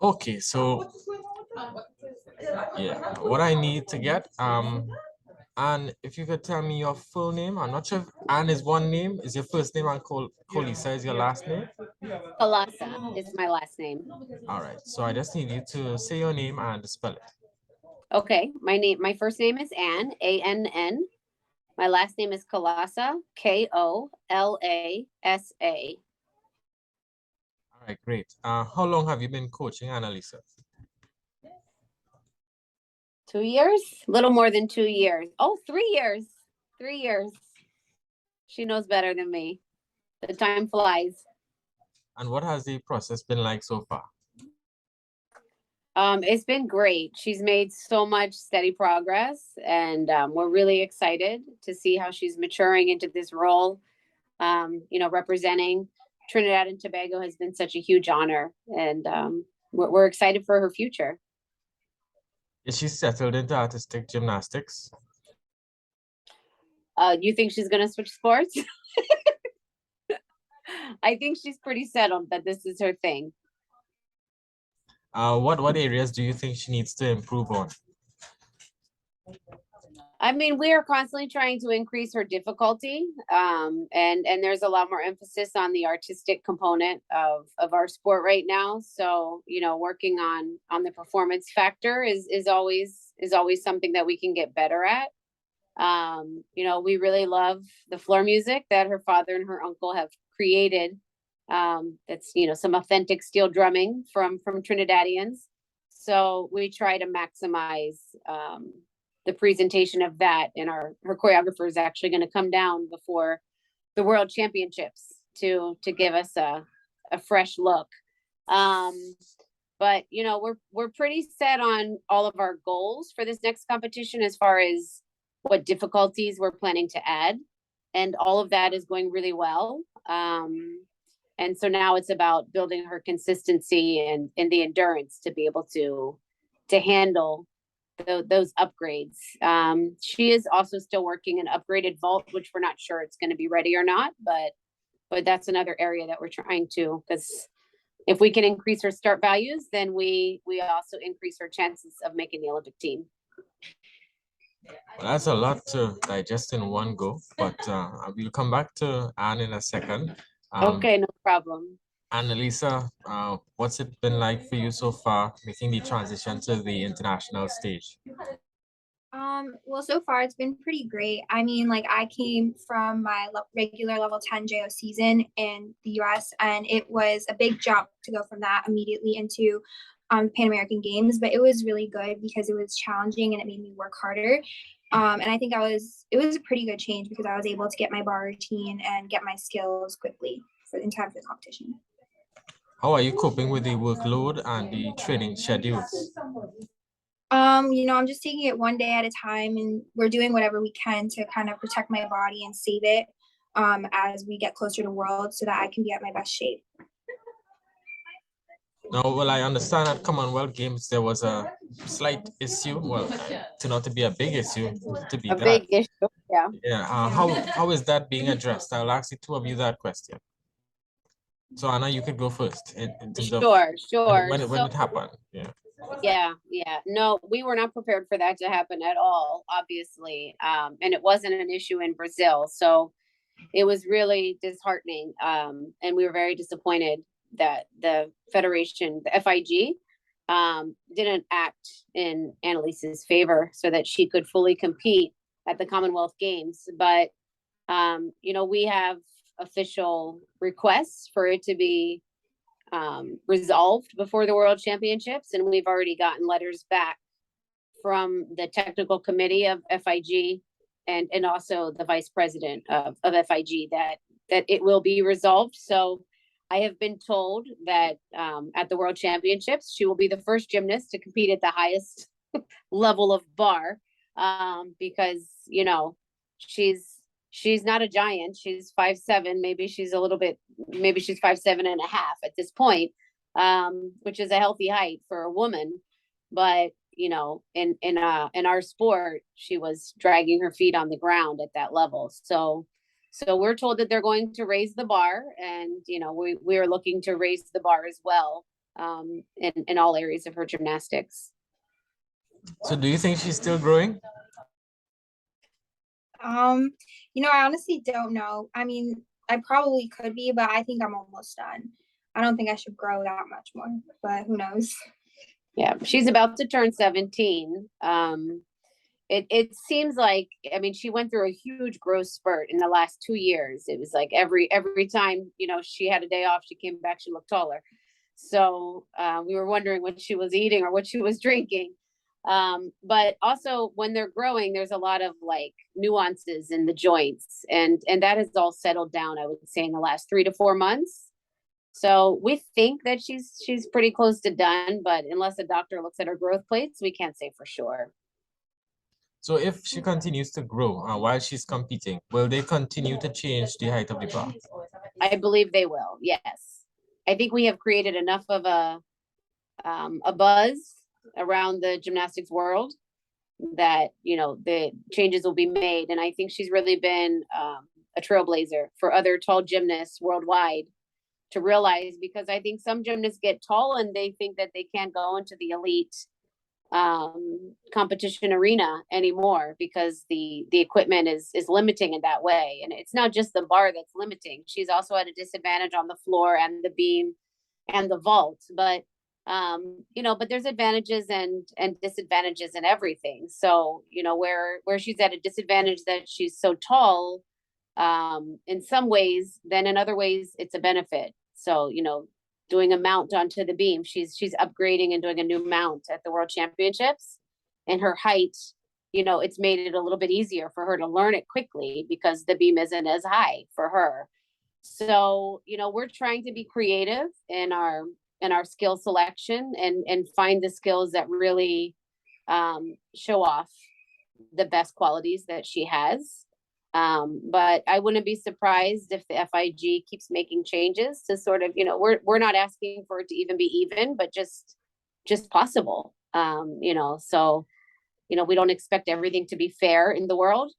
Okay, so yeah, what I need to get, and if you could tell me your full name, I'm not sure if Anne is one name, is your first name, and Colisa is your last name? Kalasa is my last name. All right, so I just need you to say your name and spell it. Okay, my first name is Ann, A-N-N. My last name is Kalasa, Kolasa. All right, great. How long have you been coaching Annalisa? 2 years? A little more than 2 years. Oh, 3 years. 3 years. She knows better than me. The time flies. And what has the process been like so far? It's been great. She's made so much steady progress, and we're really excited to see how she's maturing into this role. Representing Trinidad and Tobago has been such a huge honor, and we're excited for her future. Is she settled into artistic gymnastics? You think she's going to switch sports? I think she's pretty settled that this is her thing. What areas do you think she needs to improve on? I mean, we are constantly trying to increase her difficulty, and there's a lot more emphasis on the artistic component of our sport right now. So, working on the performance factor is always something that we can get better at. We really love the floor music that her father and her uncle have created. That's some authentic steel drumming from Trinidadians. So we try to maximize the presentation of that, and her choreographer is actually going to come down before the World Championships to give us a fresh look. But we're pretty set on all of our goals for this next competition as far as what difficulties we're planning to add, and all of that is going really well. And so now it's about building her consistency and the endurance to be able to handle those upgrades. She is also still working an upgraded vault, which we're not sure it's going to be ready or not, but that's another area that we're trying to, because if we can increase her start values, then we also increase her chances of making the Olympic team. Well, that's a lot to digest in one go, but we'll come back to Anne in a second. Okay, no problem. Annalisa, what's it been like for you so far, making the transition to the international stage? Well, so far it's been pretty great. I mean, like I came from my regular level 10 JO season in the US, and it was a big jump to go from that immediately into Pan American Games, but it was really good because it was challenging and it made me work harder. And I think it was a pretty good change because I was able to get my bar routine and get my skills quickly in time for the competition. How are you coping with the workload and the training schedules? I'm just taking it one day at a time, and we're doing whatever we can to kind of protect my body and save it as we get closer to Worlds so that I can be at my best shape. No, well, I understand at Commonwealth Games there was a slight issue. Well, turned out to be a big issue to be A that. big issue, yeah. Yeah. How is that being addressed? I'll ask the two of you that question. So Anna, you could go first in terms of Sure. when it happened. Yeah. Yeah. No, we were not prepared for that to happen at all, obviously. And it wasn't an issue in Brazil. So it was really disheartening. And we were very disappointed that the Federation, the FIG, didn't act in Annalise's favor so that she could fully compete at the Commonwealth Games. But, we have official requests for it to be resolved before the World Championships, and we've already gotten letters back from the technical committee of FIG and also the vice president of FIG that it will be resolved. So I have been told that at the World Championships, she will be the first gymnast to compete at the highest level of bar because, she's not a giant. She's 5'7". Maybe she's 5'7.5" at this point, which is a healthy height for a woman. But in our sport, she was dragging her feet on the ground at that level. So we're told that they're going to raise the bar, and we are looking to raise the bar as well in all areas of her gymnastics. So do you think she's still growing? I honestly don't know. I mean, I probably could be, but I think I'm almost done. I don't think I should grow that much more, but who knows? Yeah, she's about to turn 17. It seems like, I mean, she went through a huge growth spurt in the last 2 years. It was like every time, she had a day off, she came back, she looked taller. So we were wondering what she was eating or what she was drinking. But also when they're growing, there's a lot of like nuances in the joints, and that has all settled down, I would say, in the last 3 to 4 months. So we think that she's pretty close to done, but unless a doctor looks at her growth plates, we can't say for sure. So if she continues to grow while she's competing, will they continue to change the height of the bar? I believe they will. Yes. I think we have created enough of a buzz around the gymnastics world that, the changes will be made. And I think she's really been a trailblazer for other tall gymnasts worldwide to realize, because I think some gymnasts get tall and they think that they can't go into the elite competition arena anymore because the equipment is limiting in that way. And it's not just the bar that's limiting. She's also at a disadvantage on the floor and the beam and the vault. But but there's advantages and disadvantages in everything. So, where she's at a disadvantage that she's so tall, in some ways, then in other ways it's a benefit. So, doing a mount onto the beam, she's upgrading and doing a new mount at the World Championships, and her height, it's made it a little bit easier for her to learn it quickly because the beam isn't as high for her. So, we're trying to be creative in our skill selection and find the skills that really show off the best qualities that she has. But I wouldn't be surprised if the FIG keeps making changes to sort of, we're not asking for it to even be even, but just possible. So, we don't expect everything to be fair in the world,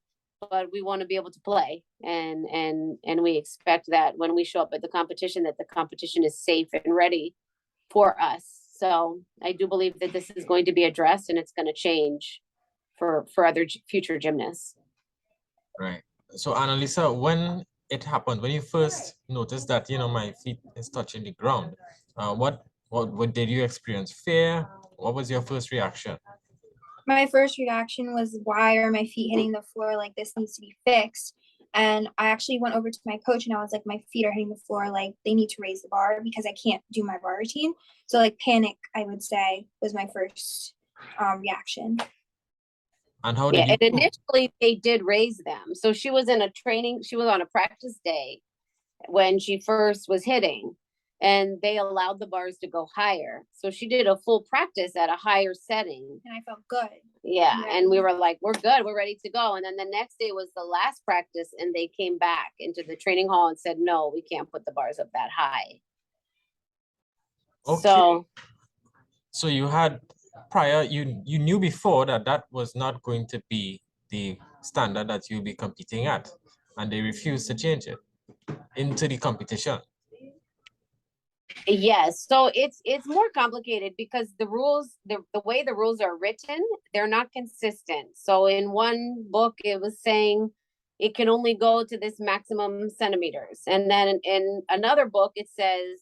but we want to be able to play. And we expect that when we show up at the competition, that the competition is safe and ready for us. So I do believe that this is going to be addressed and it's going to change for other future gymnasts. Right. So Annalisa, when it happened, when you first noticed that, my feet is touching the ground, what did you experience? Fear? What was your first reaction? My first reaction was, why are my feet hitting the floor? Like, this needs to be fixed. And I actually went over to my coach and I was like, my feet are hitting the floor. Like, they need to raise the bar because I can't do my bar routine. So like panic, I would say, was my first reaction. And how did you? And initially they did raise them. So she was on a practice day when she first was hitting, and they allowed the bars to go higher. So she did a full practice at a higher setting. And I felt good. Yeah. And we were like, we're good, we're ready to go. And then the next day was the last practice, and they came back into the training hall and said, no, we can't put the bars up that high. Okay. So you had prior, you knew before that was not going to be the standard that you'll be competing at, and they refused to change it into the competition. Yes. So it's more complicated because the rules, the way the rules are written, they're not consistent. So in one book, it was saying it can only go to this maximum centimeters. And then in another book, it says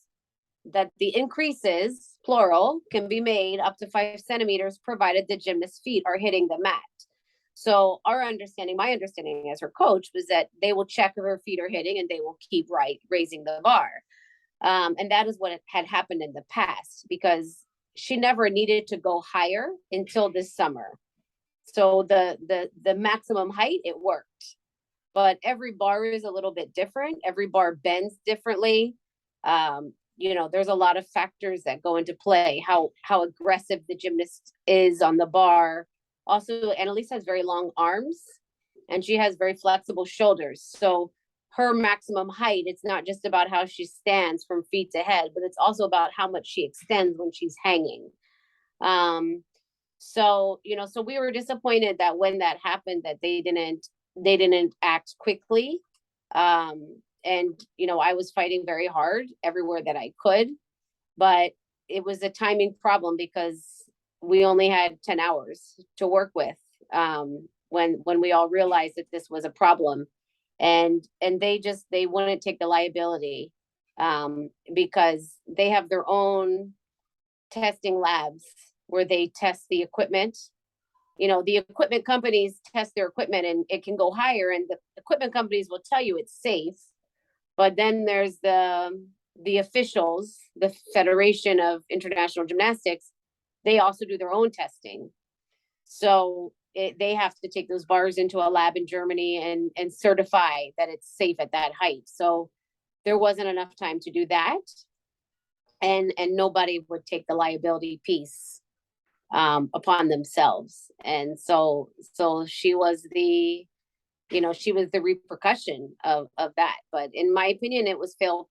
that the increases, plural, can be made up to 5 centimeters, provided the gymnast's feet are hitting the mat. So my understanding as her coach was that they will check if her feet are hitting and they will keep raising the bar. And that is what had happened in the past, because she never needed to go higher until this summer. So the maximum height, it worked. But every bar is a little bit different. Every bar bends differently. There's a lot of factors that go into play, how aggressive the gymnast is on the bar. Also, Annalise has very long arms and she has very flexible shoulders. So her maximum height, it's not just about how she stands from feet to head, but it's also about how much she extends when she's hanging. So we were disappointed that when that happened, that they didn't act quickly. And I was fighting very hard everywhere that I could, but it was a timing problem because we only had 10 hours to work with when we all realized that this was a problem. And they wouldn't take the liability because they have their own testing labs where they test the equipment. You know, the equipment companies test their equipment and it can go higher, and the equipment companies will tell you it's safe. But then there's the officials, the Federation of International Gymnastics, they also do their own testing. So they have to take those bars into a lab in Germany and certify that it's safe at that height. So there wasn't enough time to do that. And nobody would take the liability piece upon themselves. And so she was the, she was the repercussion of that. But in my opinion, it was failed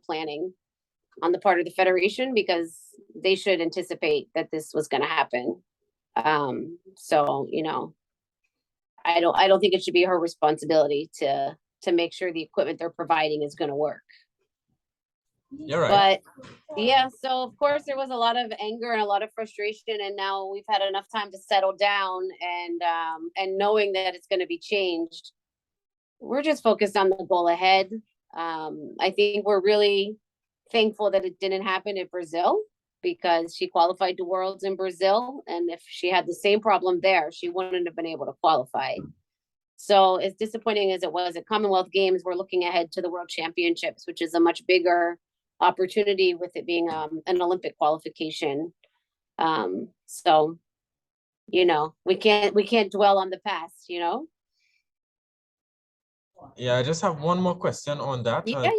planning on the part of the Federation, because they should anticipate that this was going to happen. So, I don't think it should be her responsibility to make sure the equipment they're providing is going to work. You're right. But yeah, so of course there was a lot of anger and a lot of frustration, and now we've had enough time to settle down and knowing that it's going to be changed, we're just focused on the goal ahead. I think we're really thankful that it didn't happen in Brazil, because she qualified to Worlds in Brazil, and if she had the same problem there, she wouldn't have been able to qualify. So as disappointing as it was at Commonwealth Games, we're looking ahead to the World Championships, which is a much bigger opportunity with it being an Olympic qualification. So, we can't dwell on the past, Yeah, I just have one more question on that. Yeah.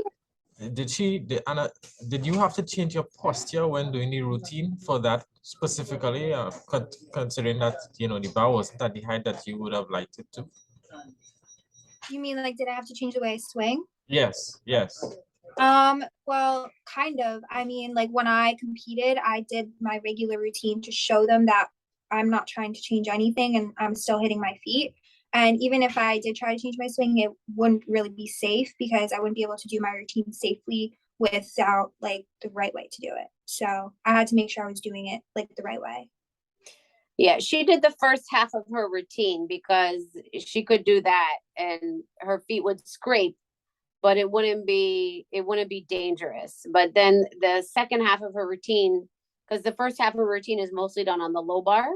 Anna, did you have to change your posture when doing the routine for that specifically, considering that, the bar wasn't at the height that you would have liked it to? You mean like, did I have to change the way I swing? Yes. Well, kind of. I mean, like when I competed, I did my regular routine to show them that I'm not trying to change anything and I'm still hitting my feet. And even if I did try to change my swing, it wouldn't really be safe, because I wouldn't be able to do my routine safely without like the right way to do it. So I had to make sure I was doing it like the right way. Yeah, she did the first half of her routine because she could do that and her feet would scrape, but it wouldn't be dangerous. But then the second half of her routine, because the first half of her routine is mostly done on the low bar,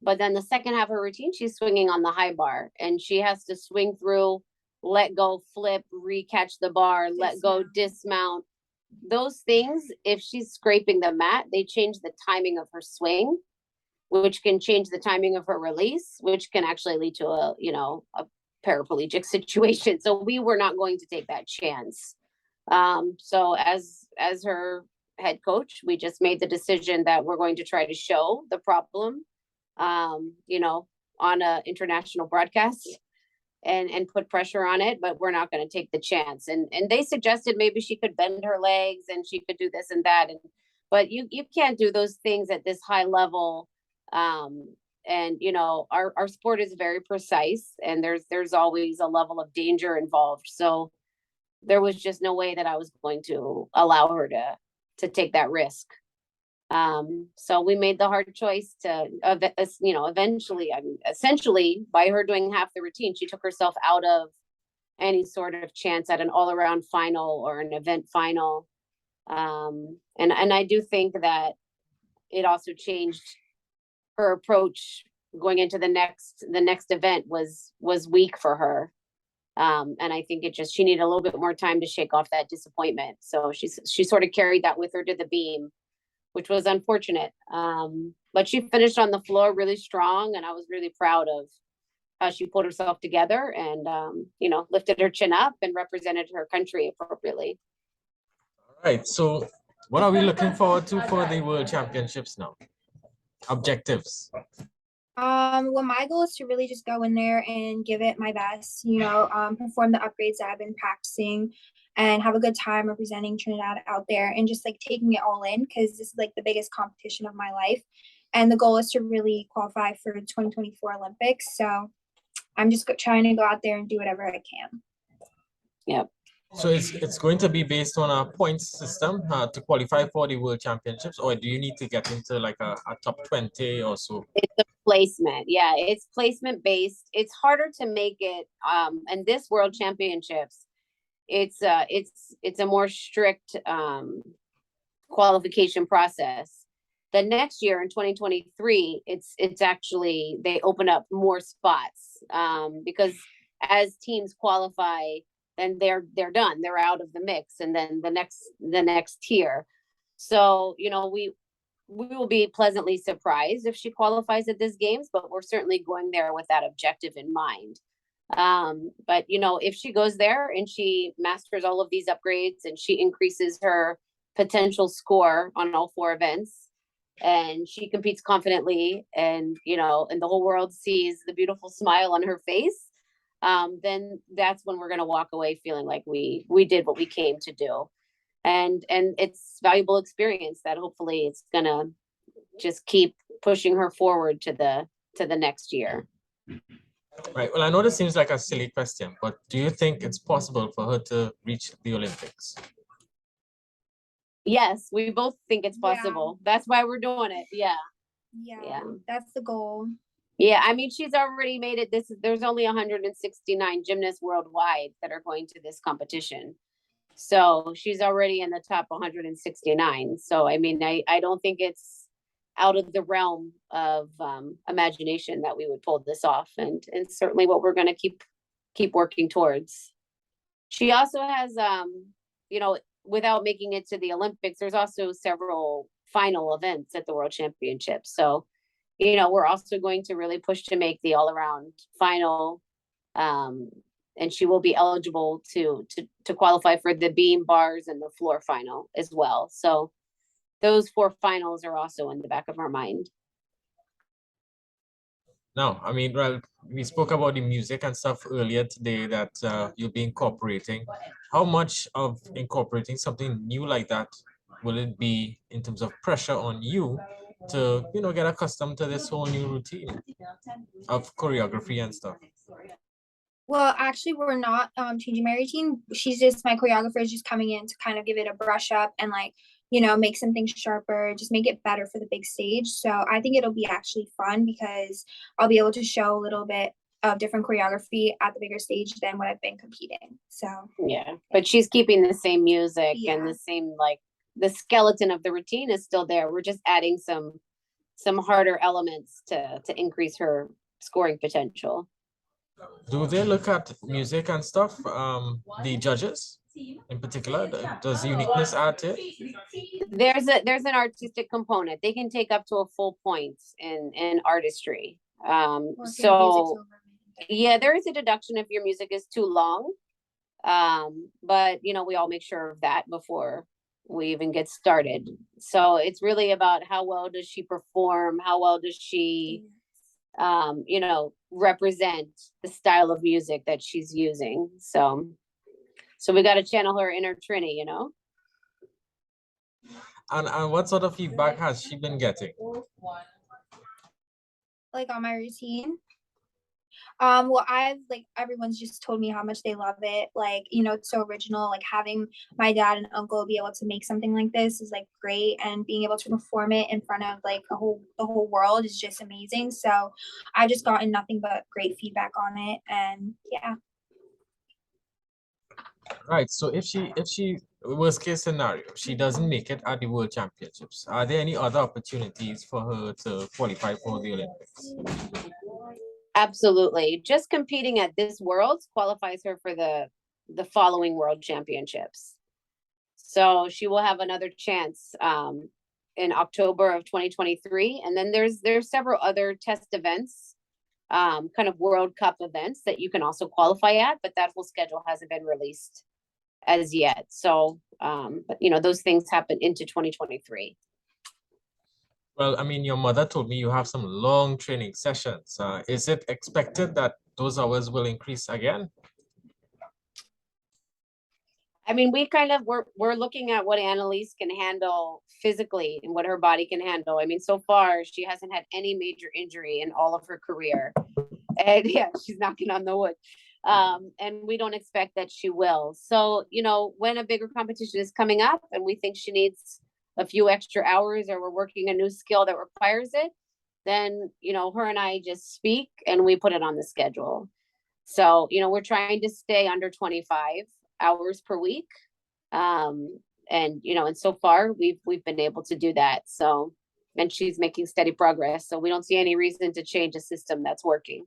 but then the second half of her routine, she's swinging on the high bar, and she has to swing through, let go, flip, recatch the bar, let go, dismount. Those things, if she's scraping the mat, they change the timing of her swing, which can change the timing of her release, which can actually lead to a paraplegic situation. So we were not going to take that chance. So as her head coach, we just made the decision that we're going to try to show the problem, on a international broadcast and put pressure on it, but we're not going to take the chance. And they suggested maybe she could bend her legs and she could do this and that. But you can't do those things at this high level. And our sport is very precise, and there's always a level of danger involved. So there was just no way that I was going to allow her to take that risk. So we made the hard choice to, eventually, essentially by her doing half the routine, she took herself out of any sort of chance at an all-around final or an event final. And I do think that it also changed her approach going into the next event was weak for her. And I think she needed a little bit more time to shake off that disappointment. So she sort of carried that with her to the beam, which was unfortunate. But she finished on the floor really strong, and I was really proud of how she pulled herself together and, lifted her chin up and represented her country appropriately. All right. So what are we looking forward to for the World Championships now? Objectives. Well, my goal is to really just go in there and give it my best, perform the upgrades that I've been practicing and have a good time representing Trinidad out there and just like taking it all in, because this is like the biggest competition of my life. And the goal is to really qualify for 2024 Olympics. So I'm just trying to go out there and do whatever I can. Yep. So it's going to be based on a points system to qualify for the World Championships, or do you need to get into like a top 20 or so? It's a placement. Yeah, it's placement based. It's harder to make it. And this World Championships, it's a more strict qualification process. The next year in 2023, it's actually they open up more spots because as teams qualify, then they're done. They're out of the mix, and then the next tier. So we will be pleasantly surprised if she qualifies at this games, but we're certainly going there with that objective in mind. But if she goes there and she masters all of these upgrades and she increases her potential score on all four events and she competes confidently and the whole world sees the beautiful smile on her face, then that's when we're going to walk away feeling like we did what we came to do. And it's valuable experience that hopefully it's gonna just keep pushing her forward to the next year. Right. Well, I know this seems like a silly question, but do you think it's possible for her to reach the Olympics? Yes, we both think it's Yeah. possible. That's why we're doing it. Yeah. Yeah, that's the goal. Yeah, I mean, she's already made it. There's only 169 gymnasts worldwide that are going to this competition. So she's already in the top 169. So I mean, I don't think it's out of the realm of imagination that we would pull this off, and certainly what we're going to keep working towards. She also has, without making it to the Olympics, there's also several final events at the World Championships. So, we're also going to really push to make the all-around final. And she will be eligible to qualify for the beam, bars, and the floor final as well. So those four finals are also in the back of our mind. No, I mean, well, we spoke about the music and stuff earlier today that you'll be incorporating. How much of incorporating something new like that will it be in terms of pressure on you to, get accustomed to this whole new routine of choreography and stuff? Well, actually, we're not changing my routine. She's just my choreographer is just coming in to kind of give it a brush up and make some things sharper, just make it better for the big stage. So I think it'll be actually fun because I'll be able to show a little bit of different choreography at the bigger stage than what I've been competing. So yeah, but she's keeping the same music and Yeah. the same the skeleton of the routine is still there. We're just adding some harder elements to increase her scoring potential. Do they look at music and stuff? The judges in particular, does uniqueness add to it? There's an artistic component. They can take up to a full point in artistry. or if your music's So over. yeah, there is a deduction if your music is too long. But we all make sure of that before we even get started. So it's really about how well does she perform? How well does she represent the style of music that she's using. So we got to channel her inner Trini. And what sort of feedback has she been getting? Like on my routine. Well, everyone's just told me how much they love it. It's so original. Like having my dad and uncle be able to make something like this is great, and being able to perform it in front of the whole world is just amazing. So I've just gotten nothing but great feedback on it, and yeah. Right. So if she worst case scenario, she doesn't make it at the World Championships, are there any other opportunities for her to qualify for the Olympics? Absolutely. Just competing at this Worlds qualifies her for the following World Championships. So she will have another chance in October of 2023, and then there's several other test events, kind of World Cup events that you can also qualify at, but that whole schedule hasn't been released as yet. So, but those things happen into 2023. Well, I mean, your mother told me you have some long training sessions. Is it expected that those hours will increase again? I mean, we're looking at what Annalise can handle physically and what her body can handle. I mean, so far she hasn't had any major injury in all of her career, and yeah, she's knocking on the wood. And we don't expect that she will. So, you know, when a bigger competition is coming up and we think she needs a few extra hours or we're working a new skill that requires it, then, you know, her and I just speak and we put it on the schedule. So, you know, we're trying to stay under 25 hours per week. And, you know, and so far we've been able to do that. So, and she's making steady progress. So we don't see any reason to change a system that's working.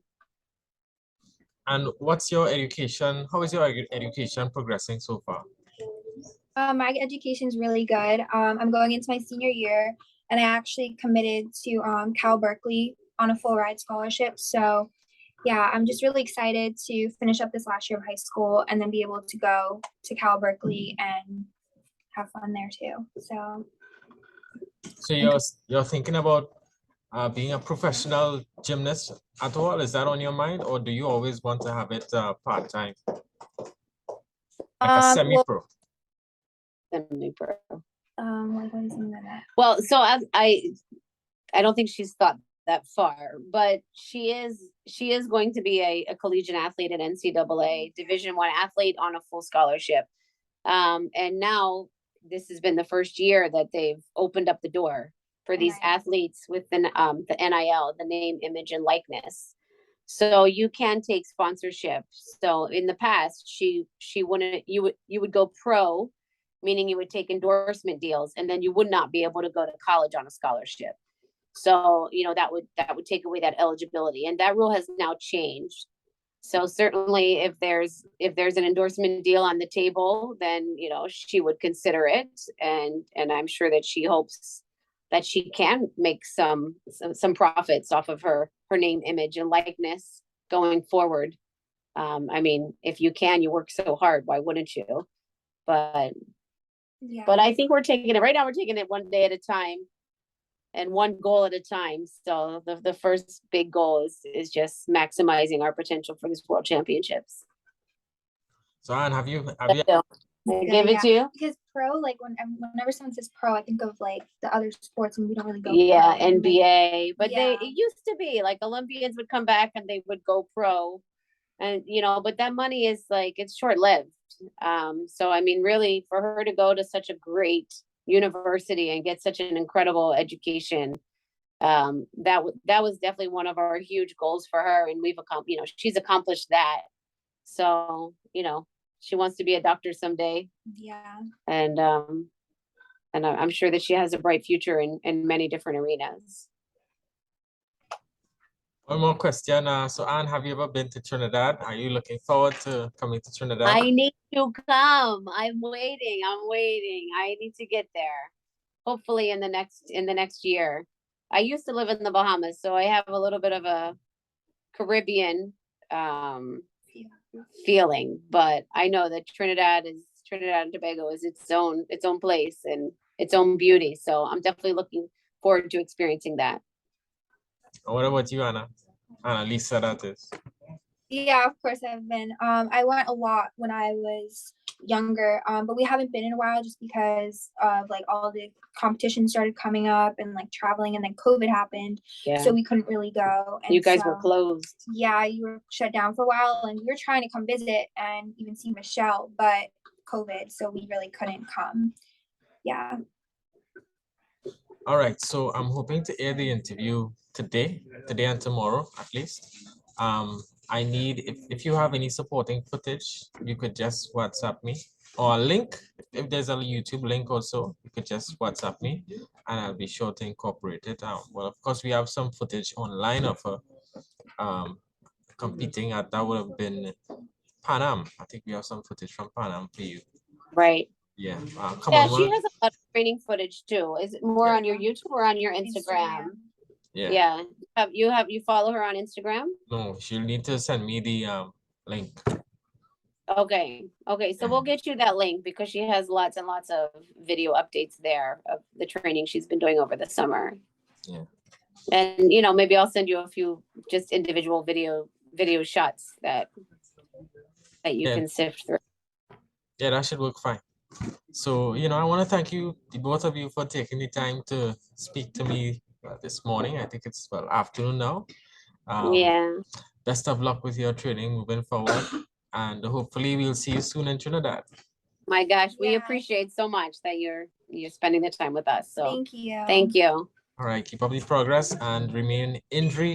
And what's your education? How is your education progressing so far? My education is really good. I'm going into my senior year, and I actually committed to Cal Berkeley on a full ride scholarship. So, yeah, I'm just really excited to finish up this last year of high school and then be able to go to Cal Berkeley and have fun there too. So you're thinking about being a professional gymnast at all? Is that on your mind, or do you always want to have it part-time, like a semi-pro? Semi-pro. Like what does it mean by that? Well, so I don't think she's thought that far, but she is going to be a collegiate athlete at NCAA Division I athlete on a full scholarship. And now this has been the first year that they've opened up the door for these athletes with the NIL, the name, image, and likeness. So you can take sponsorship. So in the past, she wouldn't, you would go pro, meaning you would take endorsement deals, and then you would not be able to go to college on a scholarship. So, you know, that would take away that eligibility, and that rule has now changed. So certainly if there's an endorsement deal on the table, then, you know, she would consider it. And I'm sure that she hopes that she can make some profits off of her name, image, and likeness going forward. I mean, if you can, you work so hard, why wouldn't you? But I think we're taking it one day at a time and one goal at a time. So the first big goal is just maximizing our potential for these world championships. So Anne, have you I give it to you? Because pro, like whenever someone says pro, I think of like the other sports, and we don't really go. Yeah, pro. NBA, but it used to be like Olympians would come back and they would go pro, and you know, but that money is like, it's short lived. So I mean, really, for her to go to such a great university and get such an incredible education, that was definitely one of our huge goals for her, and we've accomplished, you know, she's accomplished that. So, you know, she wants to be a doctor someday. Yeah. And I'm sure that she has a bright future in many different arenas. One more question. So Anne, have you ever been to Trinidad? Are you looking forward to coming to Trinidad? I need to come. I'm waiting. I need to get there. Hopefully in the next year. I used to live in the Bahamas, so I have a little bit of a Caribbean feeling, but I know that Trinidad and Tobago is its own place and its own beauty. So I'm definitely looking forward to experiencing that. What about you, Anna? Annalise, that is. Yeah, of course I've been. I went a lot when I was younger, but we haven't been in a while just because of like all the competition started coming up and like traveling, and then COVID happened. Yeah. So we couldn't really go. And you guys were closed. Yeah, you were shut down for a while, and we were trying to come visit and even see Michelle, but COVID, so we really couldn't come. Yeah. All right, so I'm hoping to air the interview today and tomorrow at least. I need, if you have any supporting footage, you could just WhatsApp me, or a link. If there's a YouTube link also, you could just WhatsApp me and I'll be sure to incorporate it. Well, of course, we have some footage online of her competing at, that would have been Pan Am. I think we have some footage from Pan Am for you. Right. Yeah. Yeah, she has a lot of training footage too. Is it more on your YouTube or on your Instagram? Yeah. You follow her on Instagram? No, she'll need to send me the link. Okay. So we'll get you that link because she has lots and lots of video updates there of the training she's been doing over the summer. Yeah. And you know, maybe I'll send you a few just individual video shots that you can sift through. Yeah, that should work fine. So, you know, I want to thank you, the both of you, for taking the time to speak to me this morning. I think it's, well, afternoon now. Yeah. best of luck with your training moving forward. And hopefully we'll see you soon in Trinidad. My gosh, we Yeah. appreciate so much that you're spending the time with us. So Thank you. thank you. All right, keep up the progress and remain injury